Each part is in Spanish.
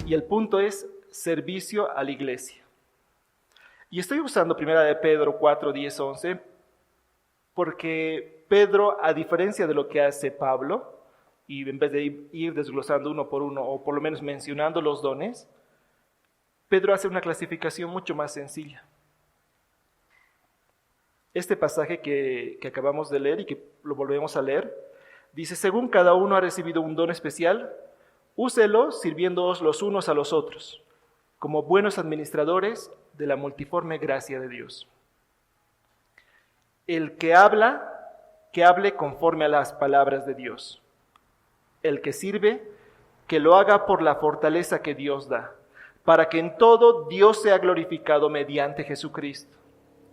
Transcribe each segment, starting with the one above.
Y el punto es servicio a la iglesia. Y estoy usando 1 de Pedro 4, 10, 11, porque Pedro, a diferencia de lo que hace Pablo, y en vez de ir desglosando uno por uno, o por lo menos mencionando los dones, Pedro hace una clasificación mucho más sencilla. Este pasaje que acabamos de leer y que lo volvemos a leer, dice, según cada uno ha recibido un don especial, úselos sirviéndoos los unos a los otros, como buenos administradores de la multiforme gracia de Dios. El que habla, que hable conforme a las palabras de Dios. El que sirve, que lo haga por la fortaleza que Dios da, para que en todo Dios sea glorificado mediante Jesucristo,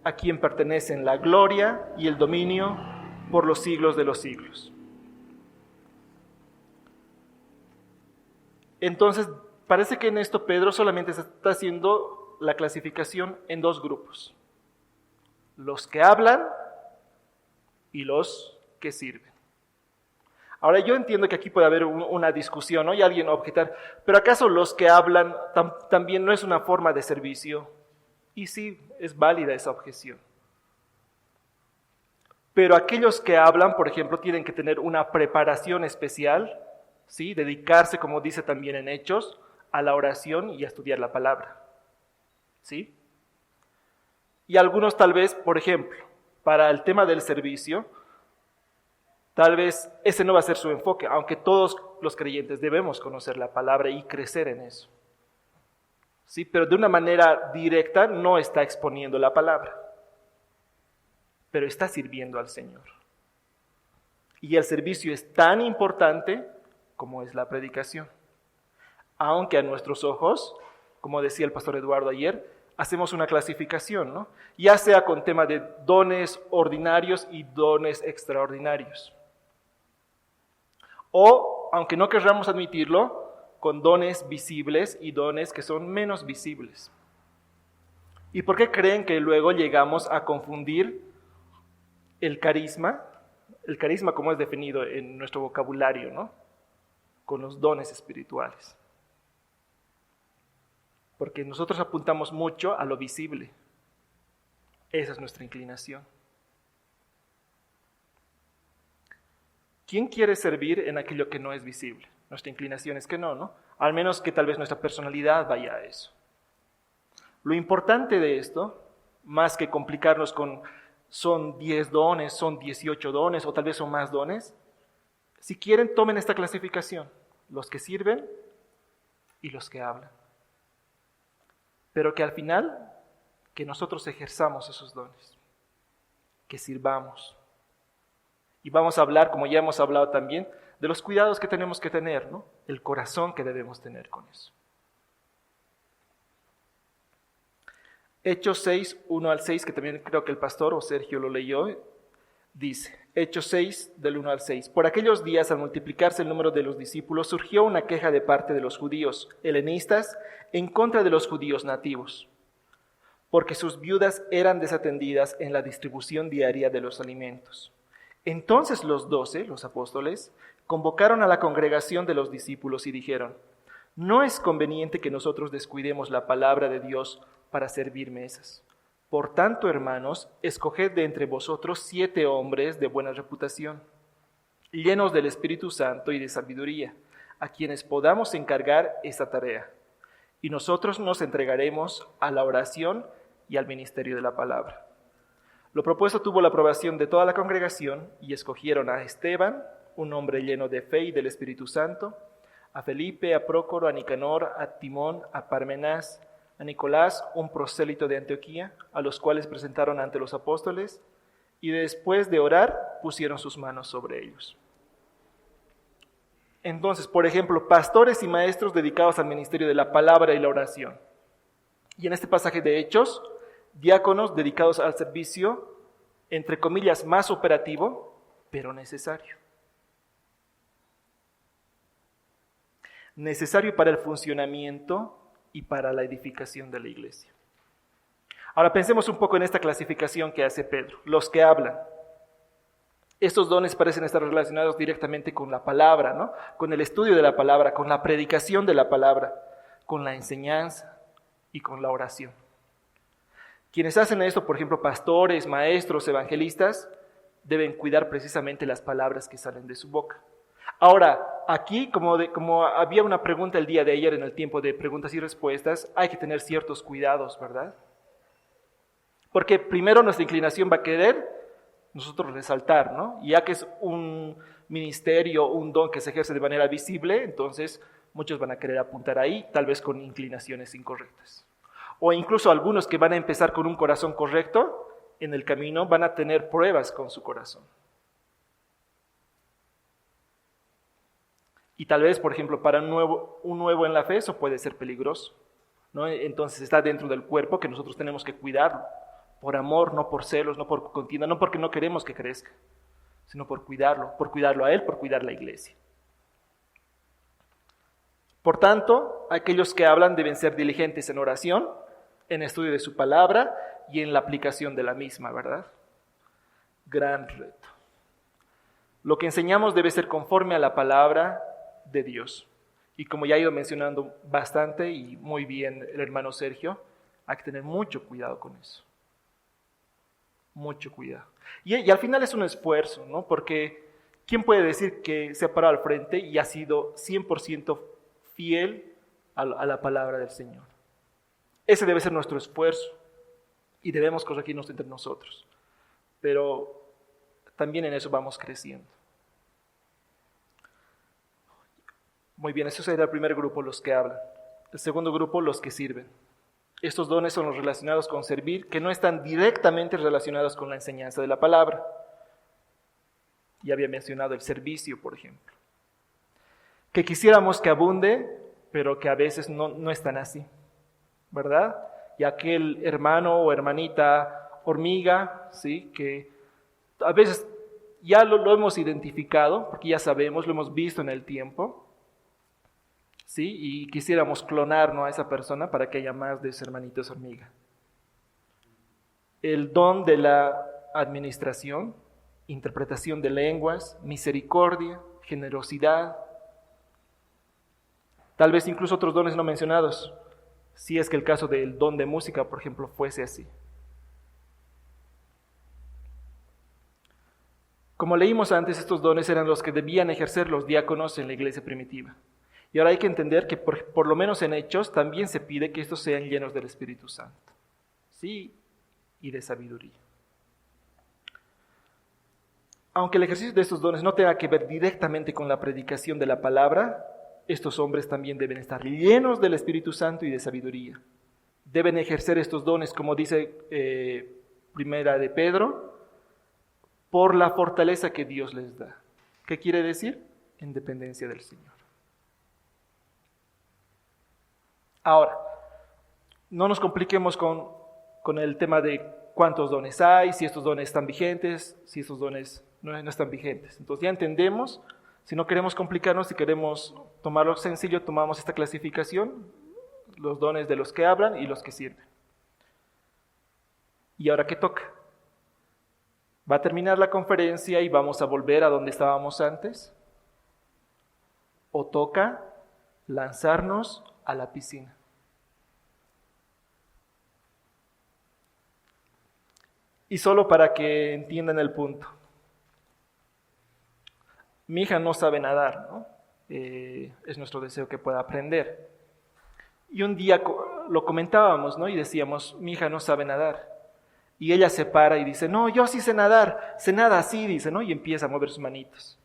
a quien pertenecen la gloria y el dominio por los siglos de los siglos. Entonces, parece que en esto Pedro solamente está haciendo la clasificación en dos grupos: los que hablan y los que sirven. Ahora, yo entiendo que aquí puede haber una discusión, ¿no? Y alguien objetar, ¿pero acaso los que hablan también no es una forma de servicio? Y sí, es válida esa objeción. Pero aquellos que hablan, por ejemplo, tienen que tener una preparación especial, ¿sí? Dedicarse, como dice también en Hechos, a la oración y a estudiar la palabra, ¿sí? Y algunos tal vez, por ejemplo, para el tema del servicio, tal vez ese no va a ser su enfoque, aunque todos los creyentes debemos conocer la palabra y crecer en eso, ¿sí? Pero de una manera directa no está exponiendo la palabra, pero está sirviendo al Señor. Y el servicio es tan importante como es la predicación. Aunque a nuestros ojos, como decía el pastor Eduardo ayer, hacemos una clasificación, ¿no? Ya sea con tema de dones ordinarios y dones extraordinarios. O, aunque no querramos admitirlo, con dones visibles y dones que son menos visibles. ¿Y por qué creen que luego llegamos a confundir el carisma como es definido en nuestro vocabulario, ¿no? Con los dones espirituales? Porque nosotros apuntamos mucho a lo visible. Esa es nuestra inclinación. ¿Quién quiere servir en aquello que no es visible? Nuestra inclinación es que no, ¿no? Al menos que tal vez nuestra personalidad vaya a eso. Lo importante de esto, más que complicarnos con son 10 dones, son 18 dones o tal vez son más dones, si quieren tomen esta clasificación, los que sirven y los que hablan. Pero que al final, que nosotros ejerzamos esos dones, que sirvamos. Y vamos a hablar, como ya hemos hablado también, de los cuidados que tenemos que tener, ¿no? El corazón que debemos tener con eso. Hechos 6, 1 al 6, que también creo que el pastor o Sergio lo leyó, dice, Hechos 6, del 1 al 6. Por aquellos días, al multiplicarse el número de los discípulos, surgió una queja de parte de los judíos helenistas en contra de los judíos nativos, porque sus viudas eran desatendidas en la distribución diaria de los alimentos. Entonces los 12, los apóstoles, convocaron a la congregación de los discípulos y dijeron, no es conveniente que nosotros descuidemos la palabra de Dios para servir mesas. Por tanto, hermanos, escoged de entre vosotros 7 hombres de buena reputación, llenos del Espíritu Santo y de sabiduría, a quienes podamos encargar esta tarea. Y nosotros nos entregaremos a la oración y al ministerio de la palabra. Lo propuesto tuvo la aprobación de toda la congregación y escogieron a Esteban, un hombre lleno de fe y del Espíritu Santo, a Felipe, a Prócoro, a Nicanor, a Timón, a Parmenás, a Nicolás, un prosélito de Antioquía, a los cuales presentaron ante los apóstoles, y después de orar, pusieron sus manos sobre ellos. Entonces, por ejemplo, pastores y maestros dedicados al ministerio de la palabra y la oración. Y en este pasaje de Hechos, diáconos dedicados al servicio, entre comillas, más operativo, pero necesario. Necesario para el funcionamiento y para la edificación de la iglesia. Ahora pensemos un poco en esta clasificación que hace Pedro, los que hablan. Estos dones parecen estar relacionados directamente con la palabra, ¿no? Con el estudio de la palabra, con la predicación de la palabra, con la enseñanza y con la oración. Quienes hacen esto, por ejemplo, pastores, maestros, evangelistas, deben cuidar precisamente las palabras que salen de su boca. Ahora, aquí, como había una pregunta el día de ayer en el tiempo de preguntas y respuestas, hay que tener ciertos cuidados, ¿verdad? Porque primero nuestra inclinación va a querer nosotros resaltar, ¿no? Ya que es un ministerio, un don que se ejerce de manera visible, entonces muchos van a querer apuntar ahí, tal vez con inclinaciones incorrectas. O incluso algunos que van a empezar con un corazón correcto, en el camino van a tener pruebas con su corazón. Y tal vez, por ejemplo, para un nuevo en la fe, eso puede ser peligroso, ¿no? Entonces está dentro del cuerpo que nosotros tenemos que cuidarlo, por amor, no por celos, no por contienda, no porque no queremos que crezca, sino por cuidarlo a él, por cuidar la iglesia. Por tanto, aquellos que hablan deben ser diligentes en oración, en estudio de su palabra y en la aplicación de la misma, ¿verdad? Gran reto. Lo que enseñamos debe ser conforme a la palabra de Dios. Y como ya he ido mencionando bastante y muy bien el hermano Sergio, hay que tener mucho cuidado con eso. Mucho cuidado. Y al final es un esfuerzo, ¿no? Porque ¿quién puede decir que se ha parado al frente y ha sido 100% fiel a la palabra del Señor? Ese debe ser nuestro esfuerzo y debemos corregirnos entre nosotros. Pero también en eso vamos creciendo. Muy bien, eso será el primer grupo, los que hablan. El segundo grupo, los que sirven. Estos dones son los relacionados con servir, que no están directamente relacionados con la enseñanza de la palabra. Ya había mencionado el servicio, por ejemplo. Que quisiéramos que abunde, pero que a veces no es tan así, ¿verdad? Y aquel hermano o hermanita hormiga, ¿sí? Que a veces ya lo hemos identificado, porque ya sabemos, lo hemos visto en el tiempo, ¿sí? Y quisiéramos clonar, ¿no?, a esa persona para que haya más de esos hermanitos hormiga. El don de la administración, interpretación de lenguas, misericordia, generosidad, tal vez incluso otros dones no mencionados, si es que el caso del don de música, por ejemplo, fuese así. Como leímos antes, estos dones eran los que debían ejercer los diáconos en la iglesia primitiva. Y ahora hay que entender que por lo menos en Hechos también se pide que estos sean llenos del Espíritu Santo, ¿sí? Y de sabiduría. Aunque el ejercicio de estos dones no tenga que ver directamente con la predicación de la palabra, estos hombres también deben estar llenos del Espíritu Santo y de sabiduría. Deben ejercer estos dones, como dice Primera de Pedro, por la fortaleza que Dios les da. ¿Qué quiere decir? En dependencia del Señor. Ahora, no nos compliquemos con el tema de cuántos dones hay, si estos dones están vigentes, si estos dones no están vigentes. Entonces ya entendemos, si no queremos complicarnos, si queremos tomarlo sencillo, tomamos esta clasificación, los dones de los que hablan y los que sirven. ¿Y ahora qué toca? Va a terminar la conferencia y vamos a volver a donde estábamos antes. ¿O toca lanzarnos a la piscina? Y solo para que entiendan el punto. Mi hija no sabe nadar, ¿no? Es nuestro deseo que pueda aprender. Y un día lo comentábamos, ¿no? Y decíamos, mi hija no sabe nadar. Y ella se para y dice, no, yo sí sé nadar, sé nada así, dice, ¿no? Y empieza a mover sus manitos.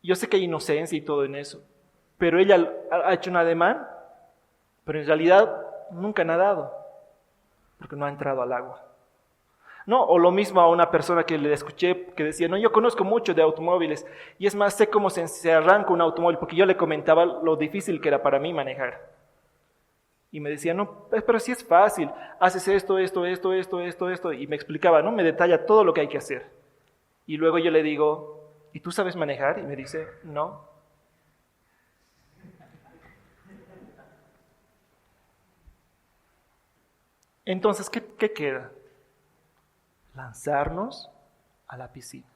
Yo sé que hay inocencia y todo en eso, pero ella ha hecho un ademán, pero en realidad nunca ha nadado, porque no ha entrado al agua. No, o lo mismo a una persona que le escuché que decía, no, yo conozco mucho de automóviles, y es más, sé cómo se arranca un automóvil, porque yo le comentaba lo difícil que era para mí manejar. Y me decía, no, pero sí es fácil, haces esto, y me explicaba, ¿no? Me detalla todo lo que hay que hacer. Y luego yo le digo, ¿y tú sabes manejar? Y me dice, no. Entonces, ¿qué queda? Lanzarnos a la piscina.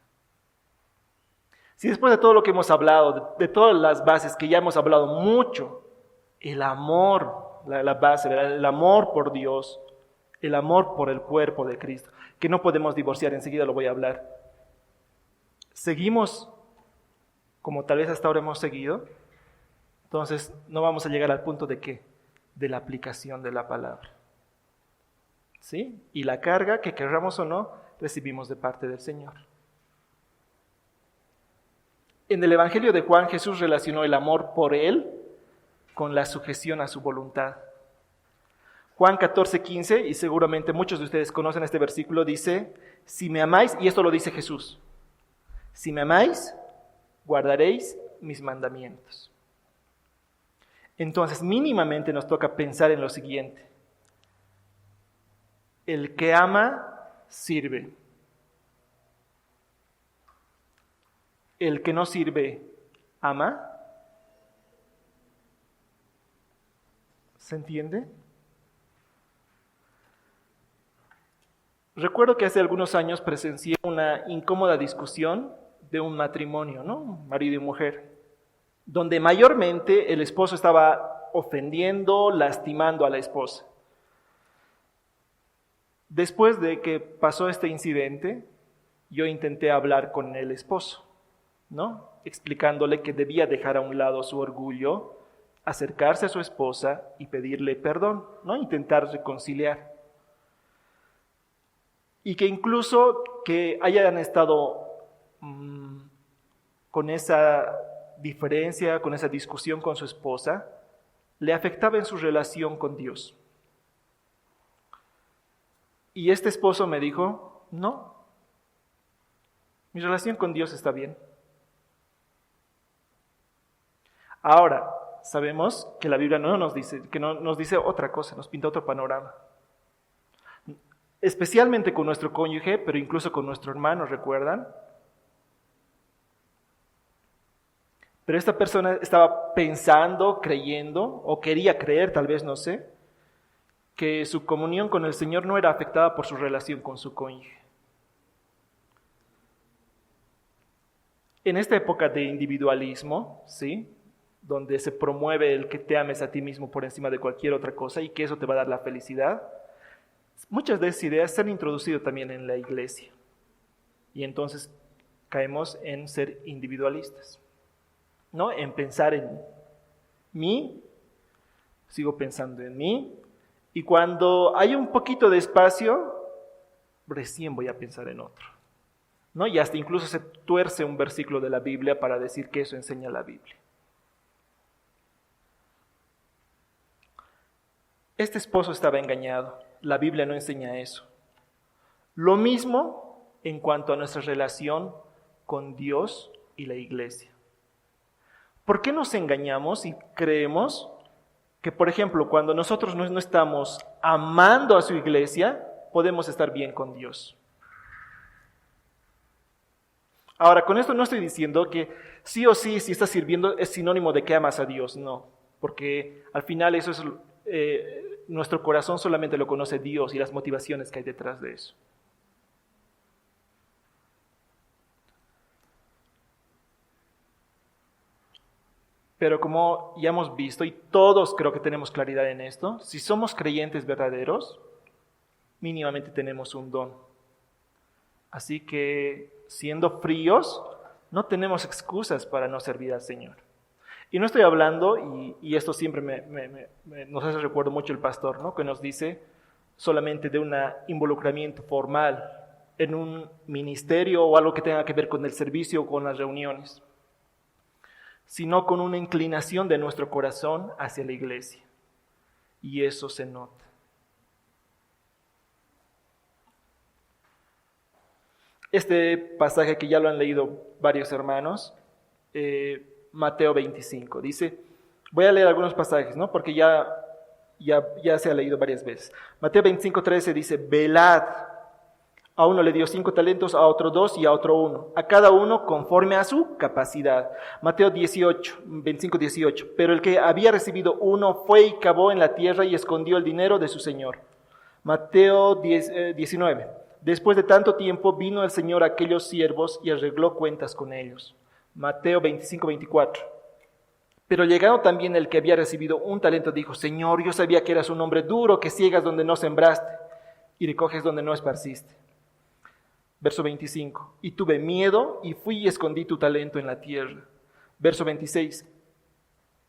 Si después de todo lo que hemos hablado, de todas las bases que ya hemos hablado mucho, el amor, la base, ¿verdad? El amor por Dios, el amor por el cuerpo de Cristo, que no podemos divorciar, enseguida lo voy a hablar. Seguimos como tal vez hasta ahora hemos seguido, entonces no vamos a llegar al punto de ¿qué? De la aplicación de la palabra. ¿Sí? Y la carga, que querramos o no, recibimos de parte del Señor. En el Evangelio de Juan, Jesús relacionó el amor por Él con la sujeción a su voluntad. Juan 14:15, y seguramente muchos de ustedes conocen este versículo, dice, si me amáis, y esto lo dice Jesús, si me amáis, guardaréis mis mandamientos. Entonces, mínimamente nos toca pensar en lo siguiente. El que ama, sirve. El que no sirve, ama. ¿Se entiende? Recuerdo que hace algunos años presencié una incómoda discusión de un matrimonio, ¿no? Marido y mujer, donde mayormente el esposo estaba ofendiendo, lastimando a la esposa. Después de que pasó este incidente, yo intenté hablar con el esposo, ¿no? Explicándole que debía dejar a un lado su orgullo, acercarse a su esposa y pedirle perdón, ¿no? Intentar reconciliar. Y que incluso que hayan estado con esa diferencia, con esa discusión con su esposa, le afectaba en su relación con Dios. Y este esposo me dijo, no, mi relación con Dios está bien. Ahora, sabemos que la Biblia no nos dice, que no nos dice otra cosa, nos pinta otro panorama. Especialmente con nuestro cónyuge, pero incluso con nuestro hermano, ¿recuerdan? Pero esta persona estaba pensando, creyendo, o quería creer, tal vez, no sé, que su comunión con el Señor no era afectada por su relación con su cónyuge. En esta época de individualismo, ¿sí?, donde se promueve el que te ames a ti mismo por encima de cualquier otra cosa y que eso te va a dar la felicidad, muchas de esas ideas se han introducido también en la iglesia. Y entonces caemos en ser individualistas, ¿no? En pensar en mí, sigo pensando en mí, y cuando hay un poquito de espacio, recién voy a pensar en otro, ¿no? Y hasta incluso se tuerce un versículo de la Biblia para decir que eso enseña la Biblia. Este esposo estaba engañado. La Biblia no enseña eso. Lo mismo en cuanto a nuestra relación con Dios y la iglesia. ¿Por qué nos engañamos y creemos que, por ejemplo, cuando nosotros no estamos amando a su iglesia, podemos estar bien con Dios? Ahora, con esto no estoy diciendo que sí o sí, si estás sirviendo, es sinónimo de que amas a Dios. No, porque al final eso es... nuestro corazón solamente lo conoce Dios y las motivaciones que hay detrás de eso. Pero como ya hemos visto, y todos creo que tenemos claridad en esto, si somos creyentes verdaderos, mínimamente tenemos un don. Así que, siendo fríos, no tenemos excusas para no servir al Señor. Y no estoy hablando, y esto siempre nos hace recuerdo mucho el pastor, ¿no?, que nos dice solamente de un involucramiento formal en un ministerio o algo que tenga que ver con el servicio o con las reuniones, sino con una inclinación de nuestro corazón hacia la iglesia. Y eso se nota. Este pasaje que ya lo han leído varios hermanos, Mateo 25, dice, voy a leer algunos pasajes, ¿no?, porque ya se ha leído varias veces. Mateo 25:13 dice, velad, a uno le dio 5 talentos, a otro 2 y a otro 1, a cada uno conforme a su capacidad. Mateo 25:18, pero el que había recibido 1 fue y cavó en la tierra y escondió el dinero de su señor. Mateo 19. Después de tanto tiempo vino el Señor a aquellos siervos y arregló cuentas con ellos. Mateo 25, 24. Pero llegado también el que había recibido un talento, dijo: Señor, yo sabía que eras un hombre duro, que ciegas donde no sembraste y recoges donde no esparciste. Verso 25. Y tuve miedo y fui y escondí tu talento en la tierra. Verso 26.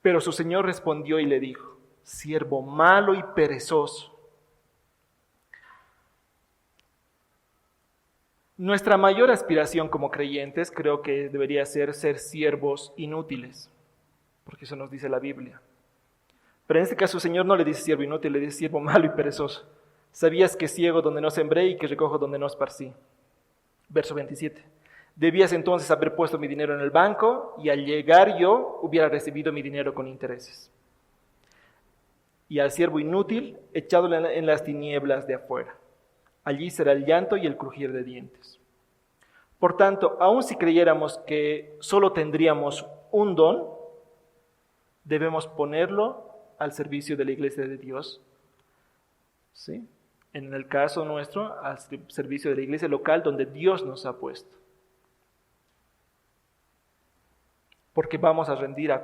Pero su Señor respondió y le dijo: siervo malo y perezoso. Nuestra mayor aspiración como creyentes creo que debería ser siervos inútiles, porque eso nos dice la Biblia. Pero en este caso el Señor no le dice siervo inútil, le dice siervo malo y perezoso. Sabías que ciego donde no sembré y que recojo donde no esparcí. Verso 27. Debías entonces haber puesto mi dinero en el banco y al llegar yo hubiera recibido mi dinero con intereses. Y al siervo inútil, echado en las tinieblas de afuera. Allí será el llanto y el crujir de dientes. Por tanto, aun si creyéramos que solo tendríamos un don, debemos ponerlo al servicio de la iglesia de Dios. ¿Sí? En el caso nuestro, al servicio de la iglesia local donde Dios nos ha puesto. Porque vamos a rendir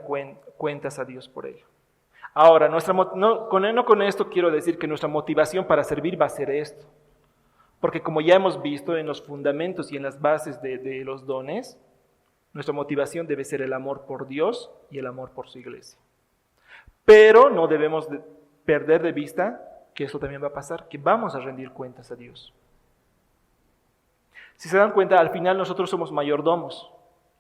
cuentas a Dios por ello. Ahora, no con esto quiero decir que nuestra motivación para servir va a ser esto. Porque como ya hemos visto en los fundamentos y en las bases de los dones, nuestra motivación debe ser el amor por Dios y el amor por su iglesia. Pero no debemos perder de vista que eso también va a pasar, que vamos a rendir cuentas a Dios. Si se dan cuenta, al final nosotros somos mayordomos,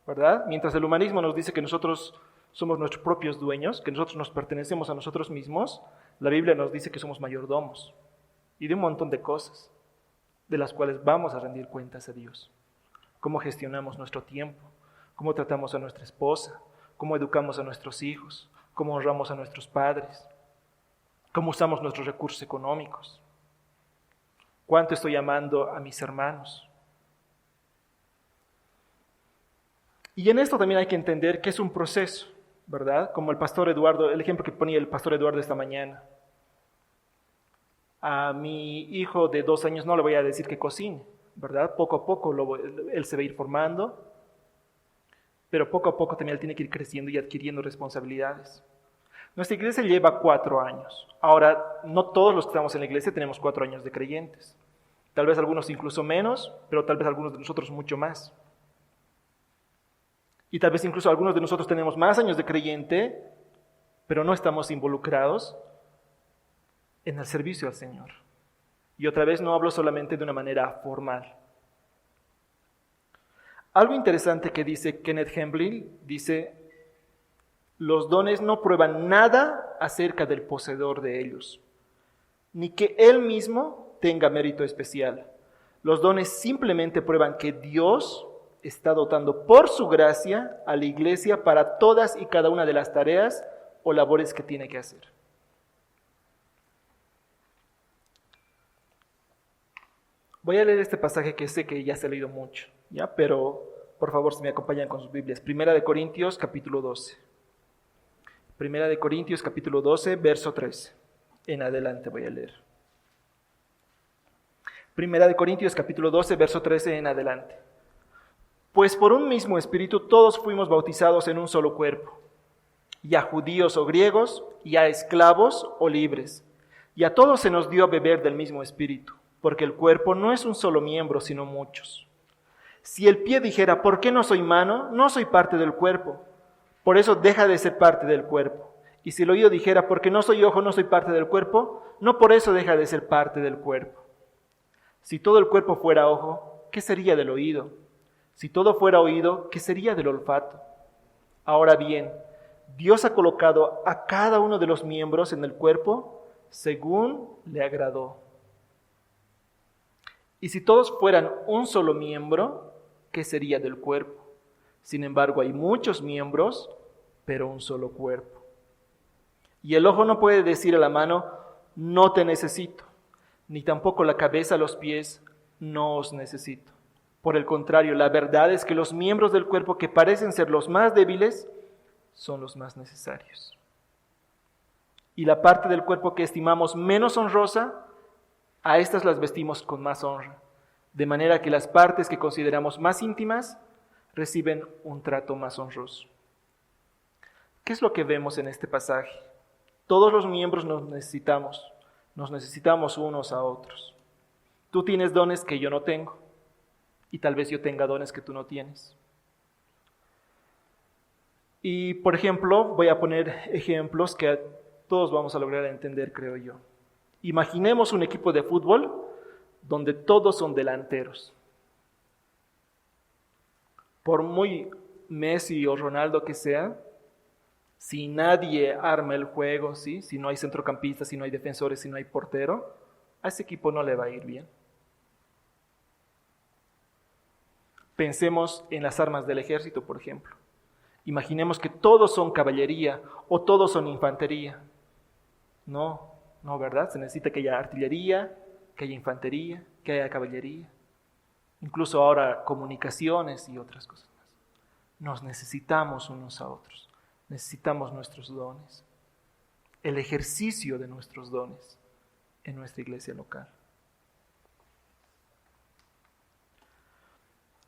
¿verdad? Mientras el humanismo nos dice que nosotros somos nuestros propios dueños, que nosotros nos pertenecemos a nosotros mismos, la Biblia nos dice que somos mayordomos y de un montón de cosas de las cuales vamos a rendir cuentas a Dios. Cómo gestionamos nuestro tiempo, cómo tratamos a nuestra esposa, cómo educamos a nuestros hijos, cómo honramos a nuestros padres, cómo usamos nuestros recursos económicos, cuánto estoy amando a mis hermanos. Y en esto también hay que entender que es un proceso, ¿verdad? Como el pastor Eduardo, el ejemplo que ponía el pastor Eduardo esta mañana. A mi hijo de 2 años no le voy a decir que cocine, ¿verdad? Poco a poco él se va a ir formando, pero poco a poco también él tiene que ir creciendo y adquiriendo responsabilidades. Nuestra iglesia lleva 4 años. Ahora, no todos los que estamos en la iglesia tenemos 4 años de creyentes. Tal vez algunos incluso menos, pero tal vez algunos de nosotros mucho más. Y tal vez incluso algunos de nosotros tenemos más años de creyente, pero no estamos involucrados en el servicio al Señor. Y otra vez no hablo solamente de una manera formal. Algo interesante que dice Kenneth Hambly, dice: los dones no prueban nada acerca del poseedor de ellos, ni que él mismo tenga mérito especial. Los dones simplemente prueban que Dios está dotando por su gracia a la iglesia para todas y cada una de las tareas o labores que tiene que hacer. Voy a leer este pasaje que sé que ya se ha leído mucho, ¿ya? Pero por favor, si me acompañan con sus Biblias. Primera de Corintios, capítulo 12. Primera de Corintios, capítulo 12, verso 13. En adelante voy a leer. Primera de Corintios, capítulo 12, verso 13 en adelante. Pues por un mismo espíritu todos fuimos bautizados en un solo cuerpo, y a judíos o griegos, y a esclavos o libres, y a todos se nos dio a beber del mismo espíritu, porque el cuerpo no es un solo miembro, sino muchos. Si el pie dijera, ¿por qué no soy mano? No soy parte del cuerpo. Por eso deja de ser parte del cuerpo. Y si el oído dijera, ¿por qué no soy ojo? No soy parte del cuerpo. No por eso deja de ser parte del cuerpo. Si todo el cuerpo fuera ojo, ¿qué sería del oído? Si todo fuera oído, ¿qué sería del olfato? Ahora bien, Dios ha colocado a cada uno de los miembros en el cuerpo según le agradó. Y si todos fueran un solo miembro, ¿qué sería del cuerpo? Sin embargo, hay muchos miembros, pero un solo cuerpo. Y el ojo no puede decir a la mano, no te necesito, ni tampoco la cabeza a los pies, no os necesito. Por el contrario, la verdad es que los miembros del cuerpo que parecen ser los más débiles son los más necesarios. Y la parte del cuerpo que estimamos menos honrosa A estas las vestimos con más honra, de manera que las partes que consideramos más íntimas reciben un trato más honroso. ¿Qué es lo que vemos en este pasaje? Todos los miembros nos necesitamos unos a otros. Tú tienes dones que yo no tengo, y tal vez yo tenga dones que tú no tienes. Y, por ejemplo, voy a poner ejemplos que todos vamos a lograr entender, creo yo. Imaginemos un equipo de fútbol donde todos son delanteros. Por muy Messi o Ronaldo que sea, si nadie arma el juego, ¿sí? Si no hay centrocampistas, si no hay defensores, si no hay portero, a ese equipo no le va a ir bien. Pensemos en las armas del ejército, por ejemplo. Imaginemos que todos son caballería o todos son infantería. No, ¿verdad? Se necesita que haya artillería, que haya infantería, que haya caballería. Incluso ahora comunicaciones y otras cosas más. Nos necesitamos unos a otros. Necesitamos nuestros dones. El ejercicio de nuestros dones en nuestra iglesia local.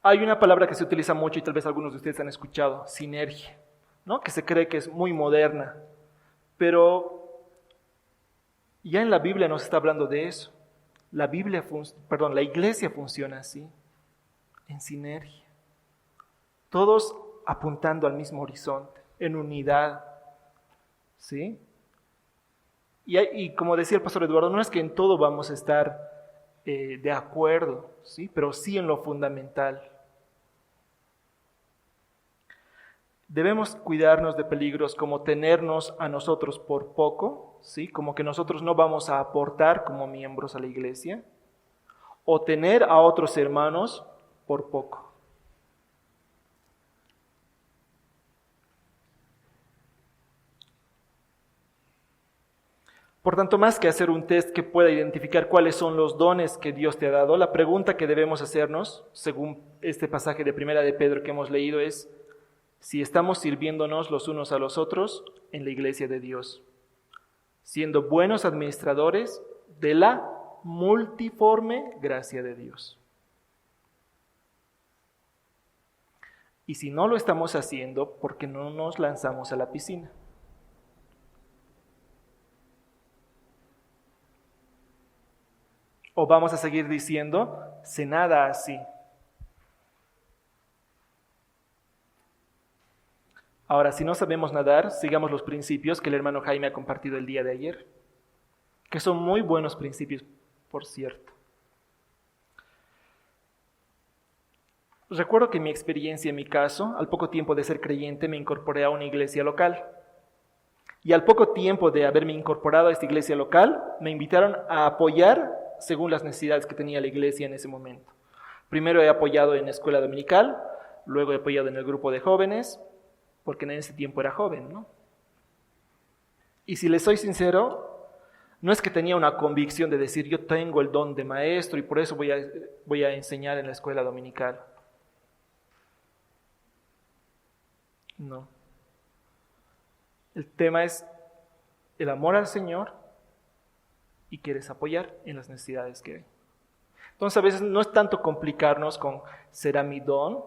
Hay una palabra que se utiliza mucho y tal vez algunos de ustedes han escuchado, sinergia, ¿no? Que se cree que es muy moderna, pero ya en la Biblia no se está hablando de eso. La iglesia funciona así, en sinergia. Todos apuntando al mismo horizonte, en unidad, ¿sí? Y como decía el pastor Eduardo, no es que en todo vamos a estar de acuerdo, ¿sí? Pero sí en lo fundamental. Debemos cuidarnos de peligros como tenernos a nosotros por poco, ¿sí? Como que nosotros no vamos a aportar como miembros a la iglesia, o tener a otros hermanos por poco. Por tanto, más que hacer un test que pueda identificar cuáles son los dones que Dios te ha dado, la pregunta que debemos hacernos, según este pasaje de Primera de Pedro que hemos leído, es si estamos sirviéndonos los unos a los otros en la iglesia de Dios, siendo buenos administradores de la multiforme gracia de Dios. Y si no lo estamos haciendo, ¿por qué no nos lanzamos a la piscina? ¿O vamos a seguir diciendo, se nada así? Ahora, si no sabemos nadar, sigamos los principios que el hermano Jaime ha compartido el día de ayer, que son muy buenos principios, por cierto. Recuerdo que en mi experiencia, en mi caso, al poco tiempo de ser creyente, me incorporé a una iglesia local. Y al poco tiempo de haberme incorporado a esta iglesia local, me invitaron a apoyar según las necesidades que tenía la iglesia en ese momento. Primero he apoyado en la escuela dominical, luego he apoyado en el grupo de jóvenes, porque en ese tiempo era joven, ¿no? Y si les soy sincero, no es que tenía una convicción de decir, yo tengo el don de maestro y por eso voy a enseñar en la escuela dominical. No. El tema es el amor al Señor y quieres apoyar en las necesidades que hay. Entonces a veces no es tanto complicarnos con ¿será mi don?,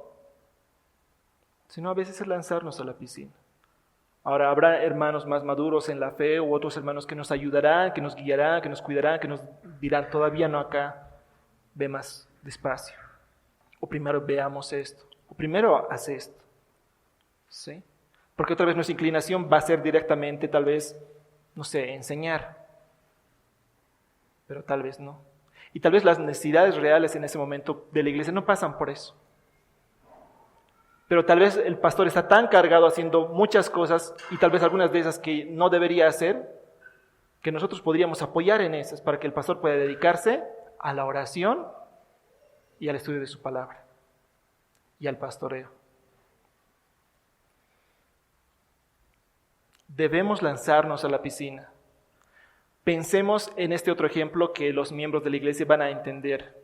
sino a veces es lanzarnos a la piscina. Ahora habrá hermanos más maduros en la fe u otros hermanos que nos ayudarán, que nos guiarán, que nos cuidarán, que nos dirán todavía no acá, ve más despacio. O primero veamos esto, o primero haz esto. ¿Sí? Porque otra vez nuestra inclinación va a ser directamente tal vez, no sé, enseñar. Pero tal vez no. Y tal vez las necesidades reales en ese momento de la iglesia no pasan por eso. Pero tal vez el pastor está tan cargado haciendo muchas cosas y tal vez algunas de esas que no debería hacer, que nosotros podríamos apoyar en esas para que el pastor pueda dedicarse a la oración y al estudio de su palabra y al pastoreo. Debemos lanzarnos a la piscina. Pensemos en este otro ejemplo que los miembros de la iglesia van a entender.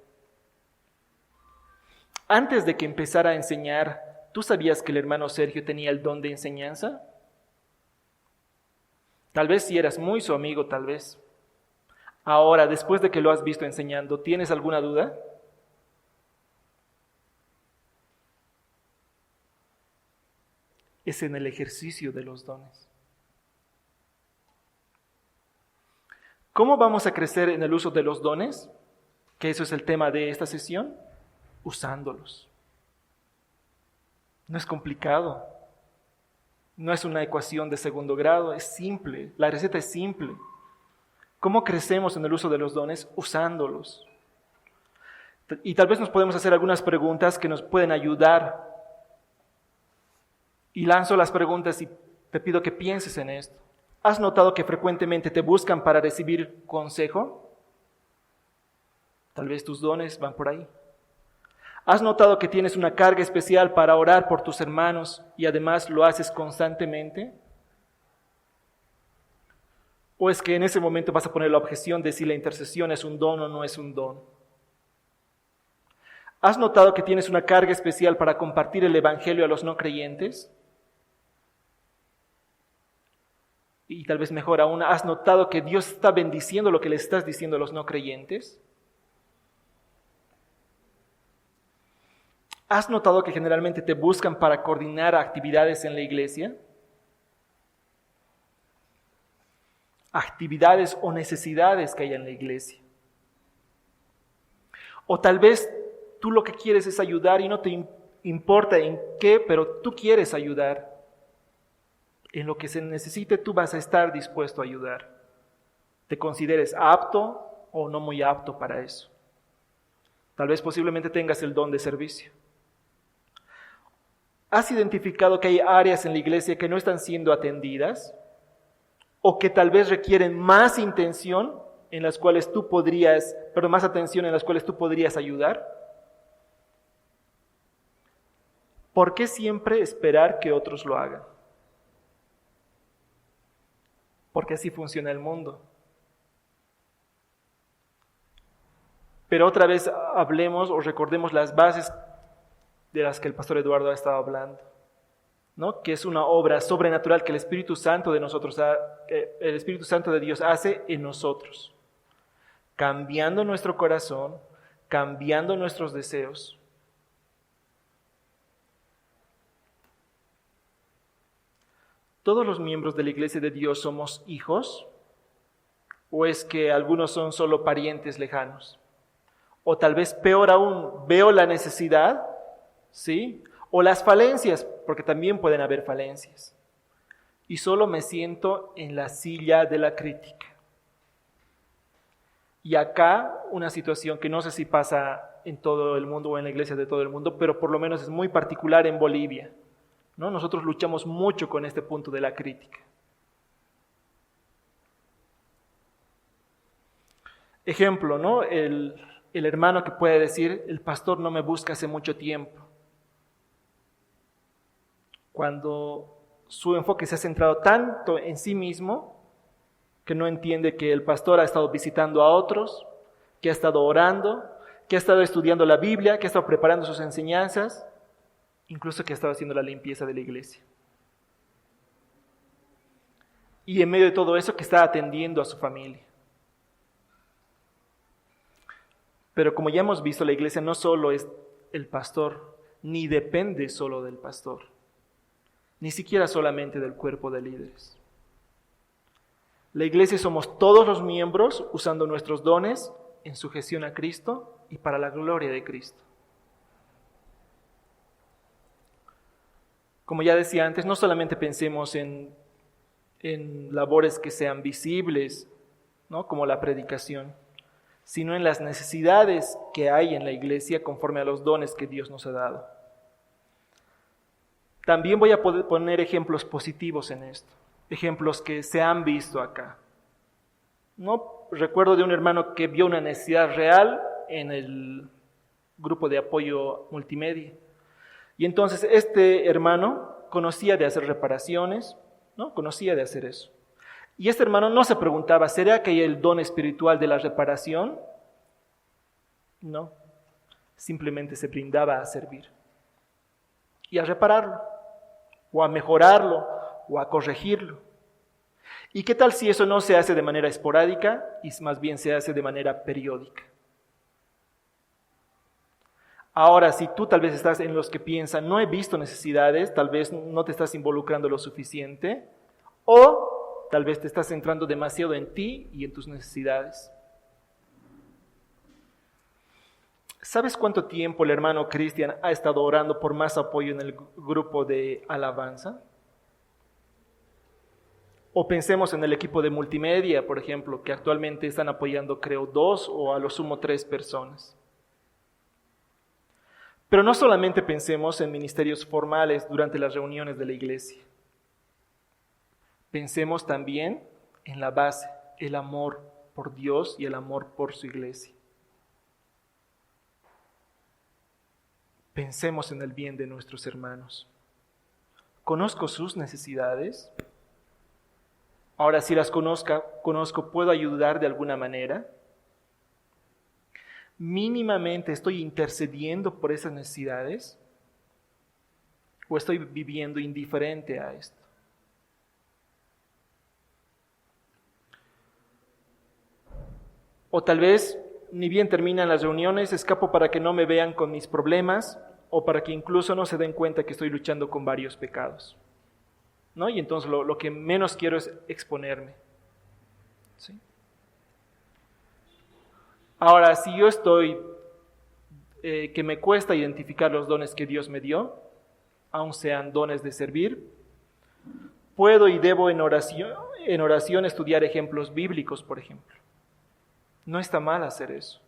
Antes de que empezara a enseñar, ¿tú sabías que el hermano Sergio tenía el don de enseñanza? Tal vez si eras muy su amigo, tal vez. Ahora, después de que lo has visto enseñando, ¿tienes alguna duda? Es en el ejercicio de los dones. ¿Cómo vamos a crecer en el uso de los dones? Que eso es el tema de esta sesión. Usándolos. No es complicado. No es una ecuación de segundo grado, es simple. La receta es simple. ¿Cómo crecemos en el uso de los dones? Usándolos. Y tal vez nos podemos hacer algunas preguntas que nos pueden ayudar. Y lanzo las preguntas y te pido que pienses en esto. ¿Has notado que frecuentemente te buscan para recibir consejo? Tal vez tus dones van por ahí. ¿Has notado que tienes una carga especial para orar por tus hermanos y además lo haces constantemente? ¿O es que en ese momento vas a poner la objeción de si la intercesión es un don o no es un don? ¿Has notado que tienes una carga especial para compartir el evangelio a los no creyentes? Y tal vez mejor aún, ¿has notado que Dios está bendiciendo lo que le estás diciendo a los no creyentes? ¿Has notado que generalmente te buscan para coordinar actividades en la iglesia? Actividades o necesidades que hay en la iglesia. O tal vez tú lo que quieres es ayudar y no te importa en qué, pero tú quieres ayudar. En lo que se necesite tú vas a estar dispuesto a ayudar. Te consideres apto o no muy apto para eso. Tal vez posiblemente tengas el don de servicio. ¿Has identificado que hay áreas en la iglesia que no están siendo atendidas? ¿O que tal vez requieren más intención en las cuales tú podrías, pero más atención en las cuales tú podrías ayudar? ¿Por qué siempre esperar que otros lo hagan? Porque así funciona el mundo. Pero otra vez hablemos o recordemos las bases de las que el pastor Eduardo ha estado hablando, ¿no? Que es una obra sobrenatural que el Espíritu Santo de nosotros, el Espíritu Santo de Dios hace en nosotros, cambiando nuestro corazón, cambiando nuestros deseos. ¿Todos los miembros de la Iglesia de Dios somos hijos? ¿O es que algunos son solo parientes lejanos? O tal vez peor aún, veo la necesidad, ¿sí? O las falencias, porque también pueden haber falencias. Y solo me siento en la silla de la crítica. Y acá una situación que no sé si pasa en todo el mundo o en la iglesia de todo el mundo, pero por lo menos es muy particular en Bolivia, ¿no? Nosotros luchamos mucho con este punto de la crítica. Ejemplo, ¿no? El hermano que puede decir, el pastor no me busca hace mucho tiempo. Cuando su enfoque se ha centrado tanto en sí mismo que no entiende que el pastor ha estado visitando a otros, que ha estado orando, que ha estado estudiando la Biblia, que ha estado preparando sus enseñanzas, incluso que ha estado haciendo la limpieza de la iglesia. Y en medio de todo eso que está atendiendo a su familia. Pero como ya hemos visto, la iglesia no solo es el pastor, ni depende solo del pastor, ni siquiera solamente del cuerpo de líderes. La iglesia somos todos los miembros usando nuestros dones en sujeción a Cristo y para la gloria de Cristo. Como ya decía antes, no solamente pensemos en labores que sean visibles, ¿no? Como la predicación, sino en las necesidades que hay en la iglesia conforme a los dones que Dios nos ha dado. También voy a poder poner ejemplos positivos en esto, ejemplos que se han visto acá. No recuerdo de un hermano que vio una necesidad real en el grupo de apoyo multimedia. Y entonces este hermano conocía de hacer reparaciones, ¿no? Conocía de hacer eso. Y este hermano no se preguntaba, ¿será que hay el don espiritual de la reparación? No, simplemente se brindaba a servir y a repararlo, o a mejorarlo, o a corregirlo. ¿Y qué tal si eso no se hace de manera esporádica y más bien se hace de manera periódica? Ahora, si tú tal vez estás en los que piensan, no he visto necesidades, tal vez no te estás involucrando lo suficiente, o tal vez te estás centrando demasiado en ti y en tus necesidades. ¿Sabes cuánto tiempo el hermano Cristian ha estado orando por más apoyo en el grupo de alabanza? O pensemos en el equipo de multimedia, por ejemplo, que actualmente están apoyando, creo, 2 o a lo sumo 3 personas. Pero no solamente pensemos en ministerios formales durante las reuniones de la iglesia. Pensemos también en la base, el amor por Dios y el amor por su iglesia. Pensemos en el bien de nuestros hermanos. ¿Conozco sus necesidades? Ahora, si las conozco, ¿puedo ayudar de alguna manera? ¿Mínimamente estoy intercediendo por esas necesidades? ¿O estoy viviendo indiferente a esto? O tal vez, ni bien terminan las reuniones, escapo para que no me vean con mis problemas o para que incluso no se den cuenta que estoy luchando con varios pecados, ¿no? Y entonces lo que menos quiero es exponerme, ¿sí? Ahora, si yo estoy, que me cuesta identificar los dones que Dios me dio, aun sean dones de servir, puedo y debo en oración estudiar ejemplos bíblicos, por ejemplo. No está mal hacer eso.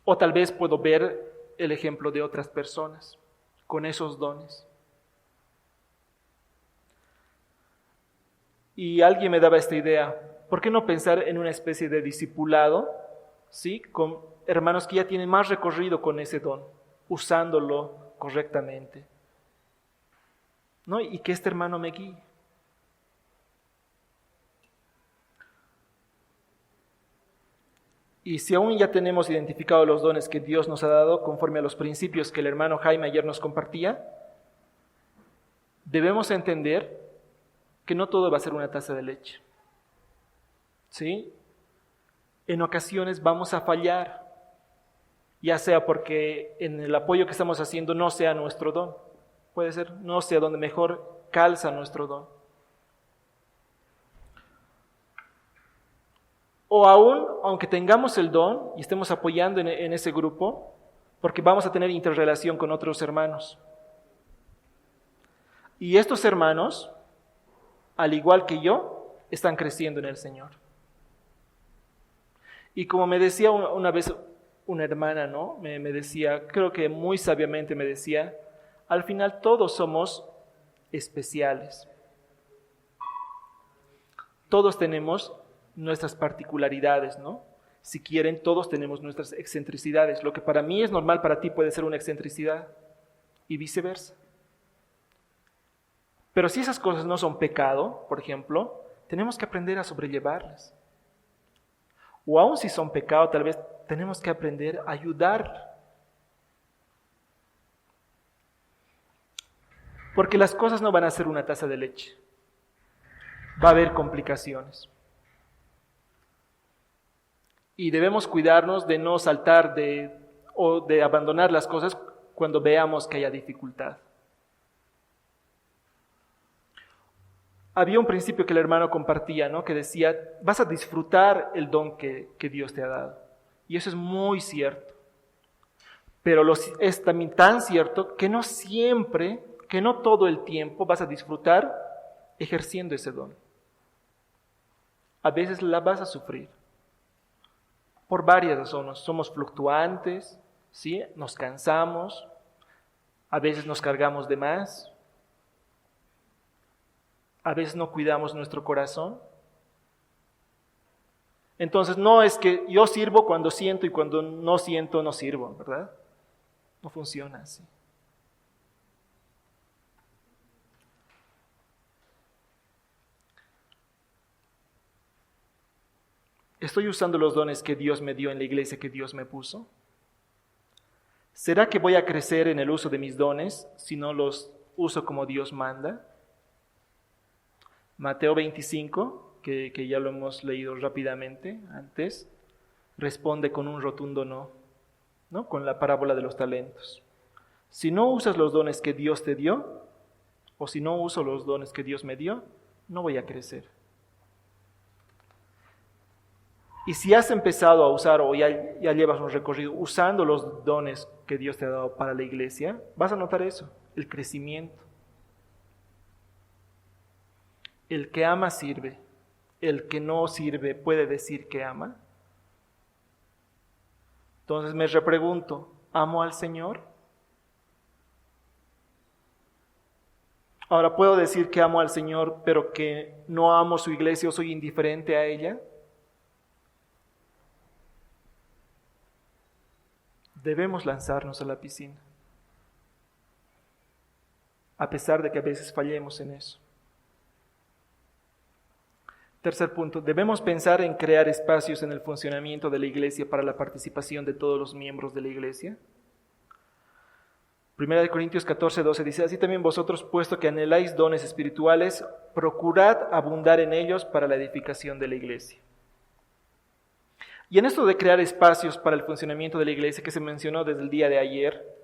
O tal vez puedo ver el ejemplo de otras personas con esos dones. Y alguien me daba esta idea, ¿por qué no pensar en una especie de discipulado, ¿sí?, con hermanos que ya tienen más recorrido con ese don, usándolo correctamente, ¿no? Y que este hermano me guíe. Y si aún ya tenemos identificados los dones que Dios nos ha dado, conforme a los principios que el hermano Jaime ayer nos compartía, debemos entender que no todo va a ser una taza de leche, ¿sí? En ocasiones vamos a fallar, ya sea porque en el apoyo que estamos haciendo no sea nuestro don, puede ser no sea donde mejor calza nuestro don. O aún, aunque tengamos el don y estemos apoyando en ese grupo, porque vamos a tener interrelación con otros hermanos. Y estos hermanos, al igual que yo, están creciendo en el Señor. Y como me decía una vez una hermana, ¿no? Me decía, creo que muy sabiamente me decía, al final todos somos especiales. Todos tenemos nuestras particularidades, ¿no? Si quieren, todos tenemos nuestras excentricidades. Lo que para mí es normal, para ti puede ser una excentricidad y viceversa. Pero si esas cosas no son pecado, por ejemplo, tenemos que aprender a sobrellevarlas. O aun si son pecado, tal vez tenemos que aprender a ayudar. Porque las cosas no van a ser una taza de leche. Va a haber complicaciones. Y debemos cuidarnos de no saltar o de abandonar las cosas cuando veamos que haya dificultad. Había un principio que el hermano compartía, ¿no?, que decía, vas a disfrutar el don que Dios te ha dado. Y eso es muy cierto. Pero es también tan cierto que no siempre, que no todo el tiempo vas a disfrutar ejerciendo ese don. A veces la vas a sufrir. Por varias razones. Somos fluctuantes, ¿sí? Nos cansamos, a veces nos cargamos de más, a veces no cuidamos nuestro corazón. Entonces no es que yo sirvo cuando siento y cuando no siento no sirvo, ¿verdad? No funciona así. ¿Estoy usando los dones que Dios me dio en la iglesia que Dios me puso? ¿Será que voy a crecer en el uso de mis dones si no los uso como Dios manda? Mateo 25, que ya lo hemos leído rápidamente antes, responde con un rotundo no, ¿no? Con la parábola de los talentos. Si no usas los dones que Dios te dio, o si no uso los dones que Dios me dio, no voy a crecer. Y si has empezado a usar o ya llevas un recorrido usando los dones que Dios te ha dado para la iglesia, vas a notar eso, el crecimiento. El que ama sirve, el que no sirve puede decir que ama. Entonces me repregunto, ¿amo al Señor? Ahora, ¿puedo decir que amo al Señor, pero que no amo su iglesia o soy indiferente a ella? Debemos lanzarnos a la piscina, a pesar de que a veces fallemos en eso. Tercer punto, debemos pensar en crear espacios en el funcionamiento de la iglesia para la participación de todos los miembros de la iglesia. 1 Corintios 14, 12 dice, así también vosotros, puesto que anheláis dones espirituales, procurad abundar en ellos para la edificación de la iglesia. Y en esto de crear espacios para el funcionamiento de la iglesia que se mencionó desde el día de ayer,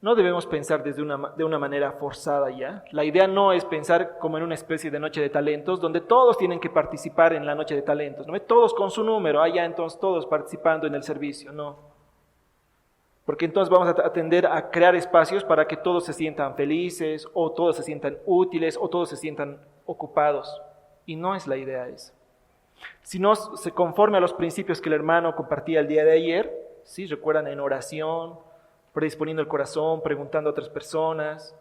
no debemos pensar de una manera forzada ya. La idea no es pensar como en una especie de noche de talentos, donde todos tienen que participar en la noche de talentos, ¿no? Todos con su número, ya entonces todos participando en el servicio, no. Porque entonces vamos a tender a crear espacios para que todos se sientan felices, o todos se sientan útiles, o todos se sientan ocupados. Y no es la idea esa. Si no se conforme a los principios que el hermano compartía el día de ayer, ¿sí? Recuerdan, en oración, predisponiendo el corazón, preguntando a otras personas,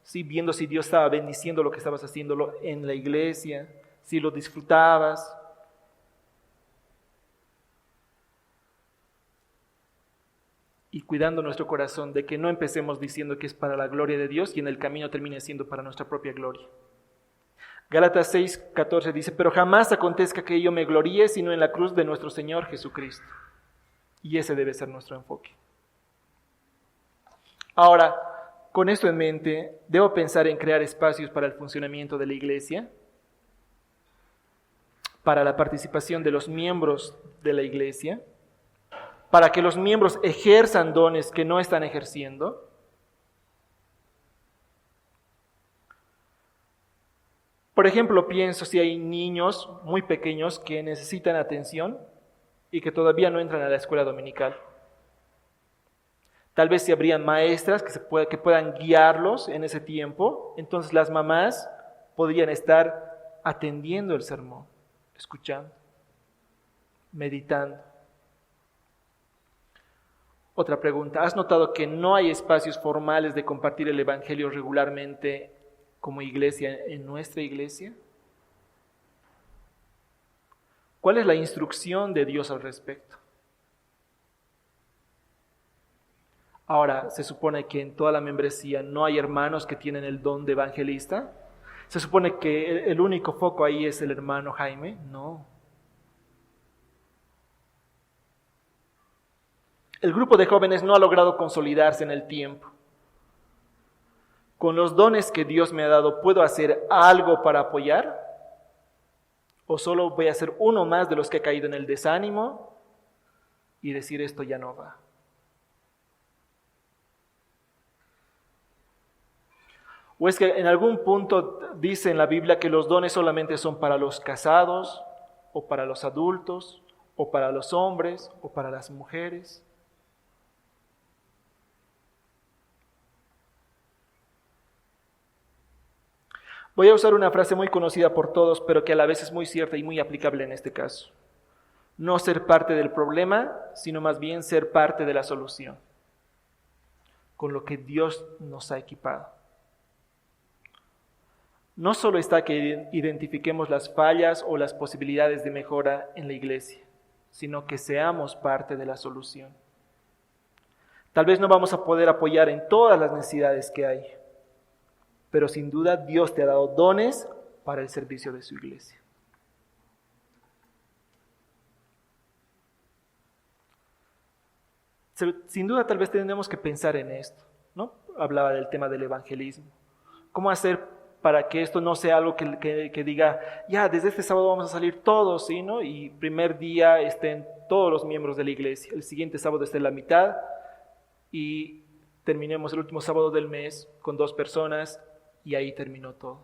¿sí? Viendo si Dios estaba bendiciendo lo que estabas haciendo en la iglesia, si lo disfrutabas. Y cuidando nuestro corazón de que no empecemos diciendo que es para la gloria de Dios y en el camino termine siendo para nuestra propia gloria. Gálatas 6, 14 dice, pero jamás acontezca que yo me gloríe sino en la cruz de nuestro Señor Jesucristo. Y ese debe ser nuestro enfoque. Ahora, con esto en mente, ¿debo pensar en crear espacios para el funcionamiento de la iglesia? Para la participación de los miembros de la iglesia, para que los miembros ejerzan dones que no están ejerciendo. Por ejemplo, pienso si hay niños muy pequeños que necesitan atención y que todavía no entran a la escuela dominical. Tal vez si habrían maestras que puedan guiarlos en ese tiempo, entonces las mamás podrían estar atendiendo el sermón, escuchando, meditando. Otra pregunta, ¿has notado que no hay espacios formales de compartir el evangelio regularmente como iglesia en nuestra iglesia? ¿Cuál es la instrucción de Dios al respecto? Ahora, se supone que en toda la membresía no hay hermanos que tienen el don de evangelista. Se supone que el único foco ahí es el hermano Jaime. No. El grupo de jóvenes no ha logrado consolidarse en el tiempo. Con los dones que Dios me ha dado, ¿puedo hacer algo para apoyar? ¿O solo voy a ser uno más de los que ha caído en el desánimo y decir esto ya no va? ¿O es que en algún punto dice en la Biblia que los dones solamente son para los casados, o para los adultos, o para los hombres, o para las mujeres? Voy a usar una frase muy conocida por todos, pero que a la vez es muy cierta y muy aplicable en este caso. No ser parte del problema, sino más bien ser parte de la solución, con lo que Dios nos ha equipado. No solo está que identifiquemos las fallas o las posibilidades de mejora en la iglesia, sino que seamos parte de la solución. Tal vez no vamos a poder apoyar en todas las necesidades que hay, pero sin duda Dios te ha dado dones para el servicio de su iglesia. Sin duda tal vez tenemos que pensar en esto, ¿no? Hablaba del tema del evangelismo. ¿Cómo hacer para que esto no sea algo que diga, ya, desde este sábado vamos a salir todos, ¿sí, no? Y primer día estén todos los miembros de la iglesia, el siguiente sábado esté la mitad y terminemos el último sábado del mes con 2 personas y ahí terminó todo.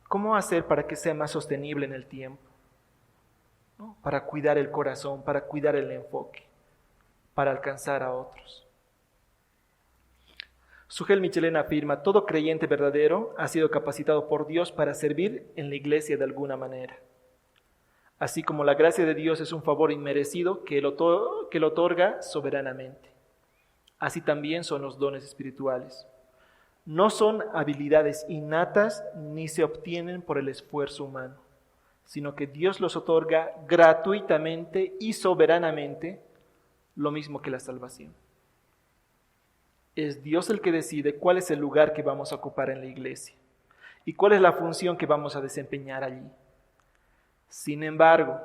¿Cómo hacer para que sea más sostenible en el tiempo? ¿No? Para cuidar el corazón, para cuidar el enfoque, para alcanzar a otros. Sugel Michelena afirma, todo creyente verdadero ha sido capacitado por Dios para servir en la iglesia de alguna manera. Así como la gracia de Dios es un favor inmerecido que lo otorga soberanamente. Así también son los dones espirituales. No son habilidades innatas ni se obtienen por el esfuerzo humano, sino que Dios los otorga gratuitamente y soberanamente, lo mismo que la salvación. Es Dios el que decide cuál es el lugar que vamos a ocupar en la iglesia y cuál es la función que vamos a desempeñar allí. Sin embargo,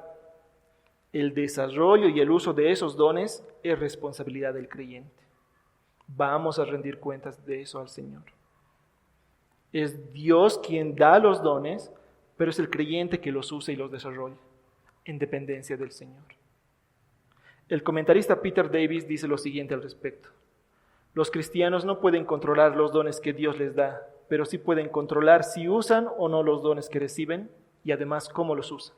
el desarrollo y el uso de esos dones es responsabilidad del creyente. Vamos a rendir cuentas de eso al Señor. Es Dios quien da los dones, pero es el creyente que los usa y los desarrolla, en dependencia del Señor. El comentarista Peter Davis dice lo siguiente al respecto. Los cristianos no pueden controlar los dones que Dios les da, pero sí pueden controlar si usan o no los dones que reciben y además cómo los usan.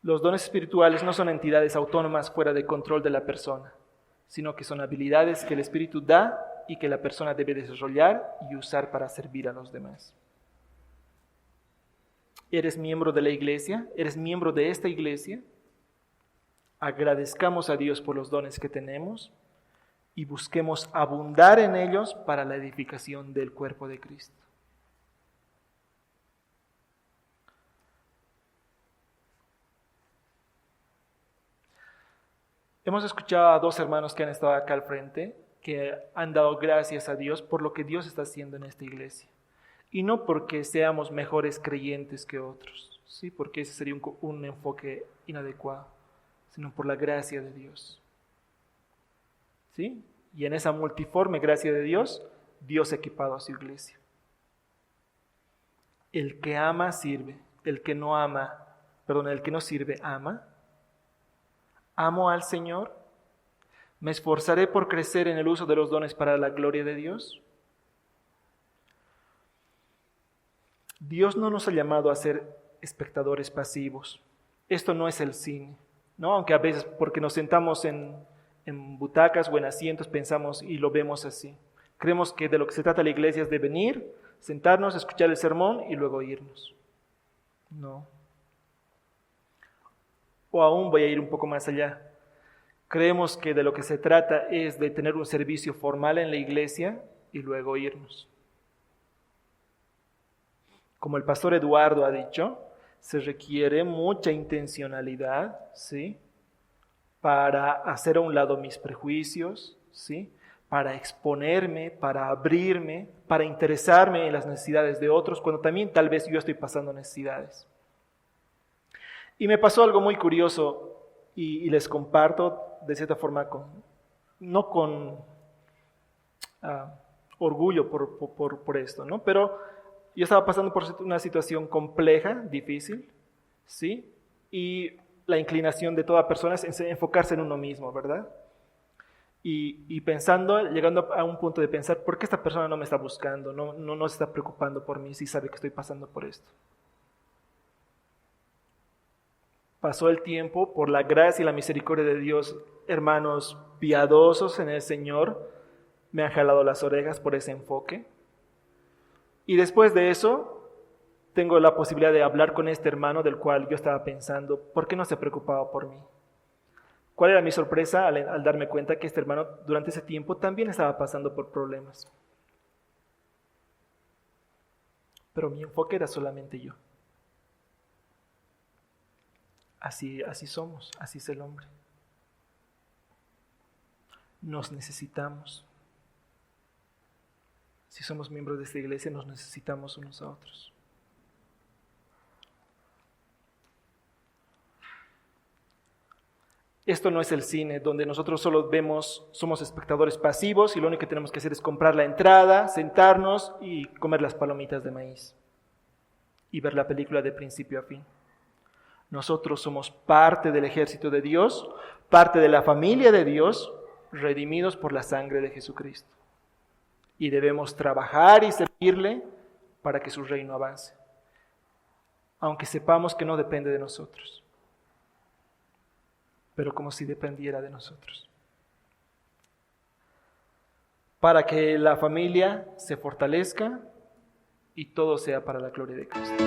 Los dones espirituales no son entidades autónomas fuera de control de la persona, sino que son habilidades que el Espíritu da y que la persona debe desarrollar y usar para servir a los demás. ¿Eres miembro de la iglesia? ¿Eres miembro de esta iglesia? Agradezcamos a Dios por los dones que tenemos y busquemos abundar en ellos para la edificación del cuerpo de Cristo. Hemos escuchado a 2 hermanos que han estado acá al frente, que han dado gracias a Dios por lo que Dios está haciendo en esta iglesia. Y no porque seamos mejores creyentes que otros, ¿sí? Porque ese sería un enfoque inadecuado, sino por la gracia de Dios. ¿Sí? Y en esa multiforme gracia de Dios, Dios ha equipado a su iglesia. El que ama, sirve. El que no sirve, ama. ¿Amo al Señor? ¿Me esforzaré por crecer en el uso de los dones para la gloria de Dios? Dios no nos ha llamado a ser espectadores pasivos. Esto no es el cine, ¿no? Aunque a veces porque nos sentamos en butacas o en asientos pensamos y lo vemos así. Creemos que de lo que se trata la iglesia es de venir, sentarnos, escuchar el sermón y luego irnos. No. O aún voy a ir un poco más allá. Creemos que de lo que se trata es de tener un servicio formal en la iglesia y luego irnos. Como el pastor Eduardo ha dicho, se requiere mucha intencionalidad, ¿sí? Para hacer a un lado mis prejuicios, ¿sí? Para exponerme, para abrirme, para interesarme en las necesidades de otros, cuando también tal vez yo estoy pasando necesidades. Y me pasó algo muy curioso y les comparto de cierta forma, no con orgullo por esto, ¿no? Pero yo estaba pasando por una situación compleja, difícil, ¿sí? Y la inclinación de toda persona es enfocarse en uno mismo, ¿verdad? Y pensando, llegando a un punto de pensar, ¿por qué esta persona no me está buscando? No se está preocupando por mí si sabe que estoy pasando por esto. Pasó el tiempo, por la gracia y la misericordia de Dios, hermanos piadosos en el Señor me han jalado las orejas por ese enfoque. Y después de eso, tengo la posibilidad de hablar con este hermano del cual yo estaba pensando, ¿por qué no se preocupaba por mí? ¿Cuál era mi sorpresa al darme cuenta que este hermano durante ese tiempo también estaba pasando por problemas? Pero mi enfoque era solamente yo. Así somos, así es el hombre. Nos necesitamos. Si somos miembros de esta iglesia, nos necesitamos unos a otros. Esto no es el cine, donde nosotros solo vemos, somos espectadores pasivos y lo único que tenemos que hacer es comprar la entrada, sentarnos y comer las palomitas de maíz y ver la película de principio a fin. Nosotros somos parte del ejército de Dios, parte de la familia de Dios, redimidos por la sangre de Jesucristo. Y debemos trabajar y servirle para que su reino avance, aunque sepamos que no depende de nosotros, pero como si dependiera de nosotros, para que la familia se fortalezca y todo sea para la gloria de Cristo.